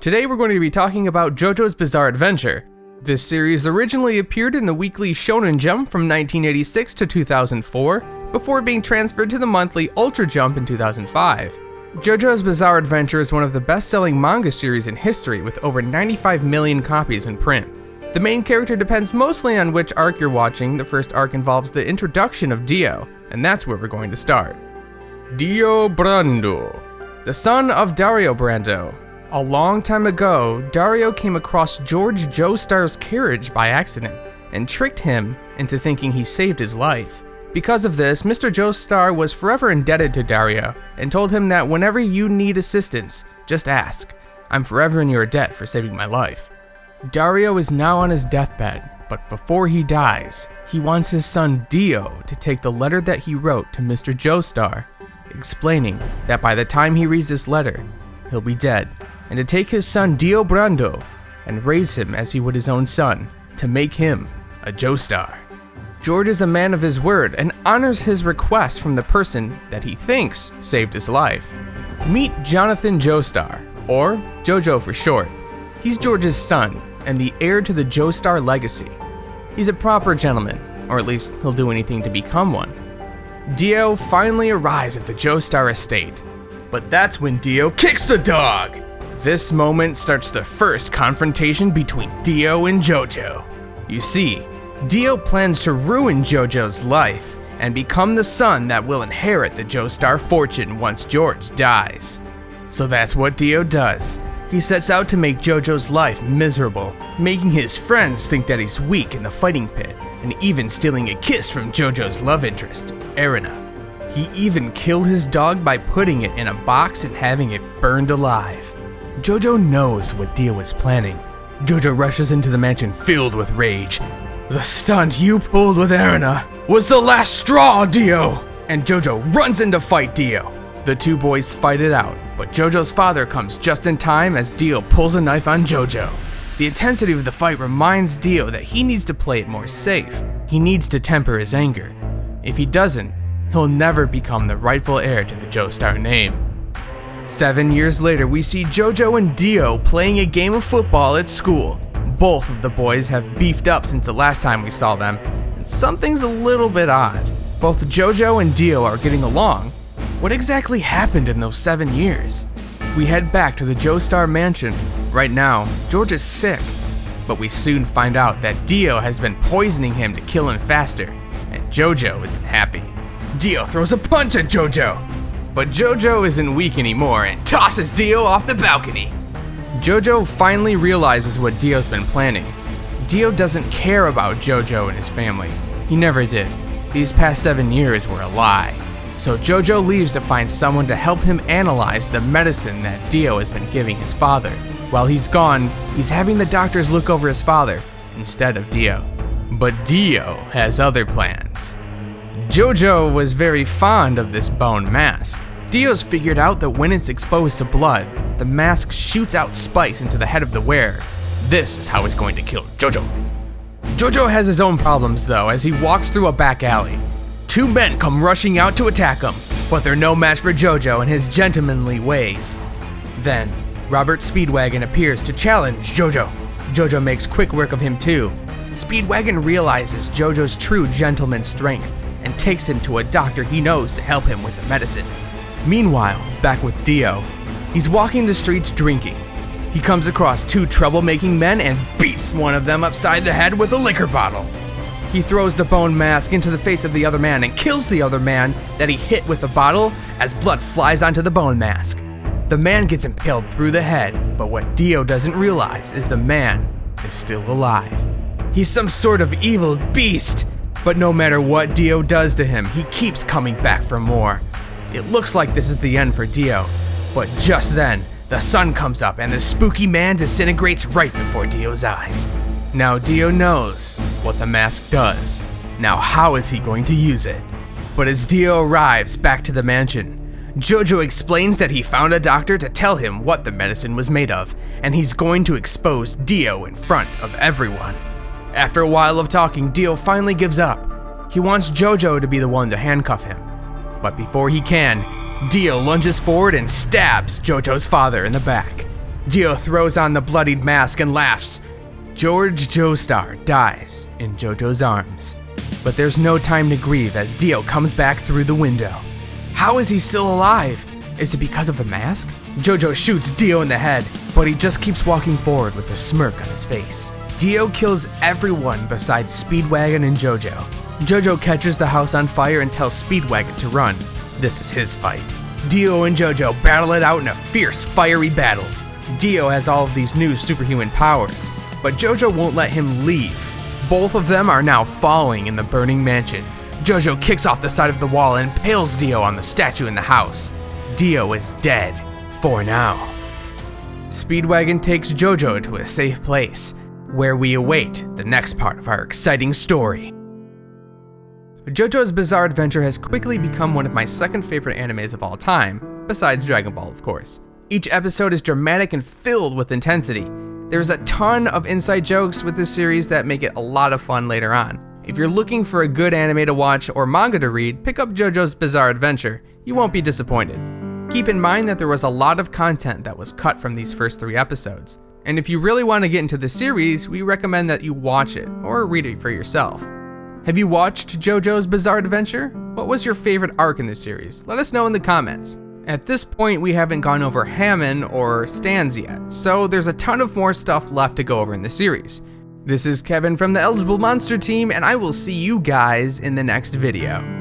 Today we're going to be talking about JoJo's Bizarre Adventure. This series originally appeared in the weekly Shonen Jump from 1986 to 2004, before being transferred to the monthly Ultra Jump in 2005. JoJo's Bizarre Adventure is one of the best-selling manga series in history with over 95 million copies in print. The main character depends mostly on which arc you're watching. The first arc involves the introduction of Dio, and that's where we're going to start. Dio Brando, the son of Dario Brando. A long time ago, Dario came across George Joestar's carriage by accident and tricked him into thinking he saved his life. Because of this, Mr. Joestar was forever indebted to Dario and told him that whenever you need assistance, just ask. I'm forever in your debt for saving my life. Dario is now on his deathbed, but before he dies, he wants his son Dio to take the letter that he wrote to Mr. Joestar, explaining that by the time he reads this letter, he'll be dead, and to take his son Dio Brando and raise him as he would his own son, to make him a Joestar. George is a man of his word and honors his request from the person that he thinks saved his life. Meet Jonathan Joestar, or JoJo for short. He's George's son and the heir to the Joestar legacy. He's a proper gentleman, or at least he'll do anything to become one. Dio finally arrives at the Joestar estate, but that's when Dio kicks the dog! This moment starts the first confrontation between Dio and JoJo. You see, Dio plans to ruin JoJo's life and become the son that will inherit the Joestar fortune once George dies. So that's what Dio does. He sets out to make JoJo's life miserable, making his friends think that he's weak in the fighting pit, and even stealing a kiss from JoJo's love interest, Erina. He even killed his dog by putting it in a box and having it burned alive. JoJo knows what Dio is planning. JoJo rushes into the mansion filled with rage. The stunt you pulled with Erina was the last straw, Dio! And JoJo runs in to fight Dio. The two boys fight it out, but JoJo's father comes just in time as Dio pulls a knife on JoJo. The intensity of the fight reminds Dio that he needs to play it more safe. He needs to temper his anger. If he doesn't, he'll never become the rightful heir to the Joestar name. 7 years later, we see JoJo and Dio playing a game of football at school. Both of the boys have beefed up since the last time we saw them, and something's a little bit odd. Both JoJo and Dio are getting along. What exactly happened in those 7 years? We head back to the Joestar mansion. Right now, George is sick, but we soon find out that Dio has been poisoning him to kill him faster, and JoJo isn't happy. Dio throws a punch at JoJo, but JoJo isn't weak anymore and tosses Dio off the balcony. JoJo finally realizes what Dio's been planning. Dio doesn't care about JoJo and his family. He never did. These past 7 years were a lie. So JoJo leaves to find someone to help him analyze the medicine that Dio has been giving his father. While he's gone, he's having the doctors look over his father instead of Dio. But Dio has other plans. JoJo was very fond of this bone mask. Dio's figured out that when it's exposed to blood, the mask shoots out spikes into the head of the wearer. This is how he's going to kill JoJo. JoJo has his own problems though as he walks through a back alley. Two men come rushing out to attack him, but they're no match for JoJo and his gentlemanly ways. Then, Robert Speedwagon appears to challenge JoJo. JoJo makes quick work of him too. Speedwagon realizes JoJo's true gentleman strength and takes him to a doctor he knows to help him with the medicine. Meanwhile, back with Dio, he's walking the streets drinking. He comes across two troublemaking men and beats one of them upside the head with a liquor bottle. He throws the bone mask into the face of the other man and kills the other man that he hit with the bottle as blood flies onto the bone mask. The man gets impaled through the head, but what Dio doesn't realize is the man is still alive. He's some sort of evil beast, but no matter what Dio does to him, he keeps coming back for more. It looks like this is the end for Dio, but just then, the sun comes up and the spooky man disintegrates right before Dio's eyes. Now Dio knows what the mask does. Now how is he going to use it? But as Dio arrives back to the mansion, JoJo explains that he found a doctor to tell him what the medicine was made of, and he's going to expose Dio in front of everyone. After a while of talking, Dio finally gives up. He wants JoJo to be the one to handcuff him. But before he can, Dio lunges forward and stabs JoJo's father in the back. Dio throws on the bloodied mask and laughs. George Joestar dies in JoJo's arms. But there's no time to grieve as Dio comes back through the window. How is he still alive? Is it because of the mask? JoJo shoots Dio in the head, but he just keeps walking forward with a smirk on his face. Dio kills everyone besides Speedwagon and JoJo. JoJo catches the house on fire and tells Speedwagon to run. This is his fight. Dio and JoJo battle it out in a fierce, fiery battle. Dio has all of these new superhuman powers, but JoJo won't let him leave. Both of them are now following in the burning mansion. JoJo kicks off the side of the wall and impales Dio on the statue in the house. Dio is dead, for now. Speedwagon takes JoJo to a safe place, where we await the next part of our exciting story. JoJo's Bizarre Adventure has quickly become one of my second favorite animes of all time, besides Dragon Ball, of course. Each episode is dramatic and filled with intensity. There's a ton of inside jokes with this series that make it a lot of fun later on. If you're looking for a good anime to watch or manga to read, pick up JoJo's Bizarre Adventure. You won't be disappointed. Keep in mind that there was a lot of content that was cut from these first 3 episodes. And if you really want to get into the series, we recommend that you watch it or read it for yourself. Have you watched JoJo's Bizarre Adventure? What was your favorite arc in the series? Let us know in the comments. At this point, we haven't gone over Hammond or Stans yet, so there's a ton of more stuff left to go over in the series. This is Kevin from the Eligible Monster team, and I will see you guys in the next video.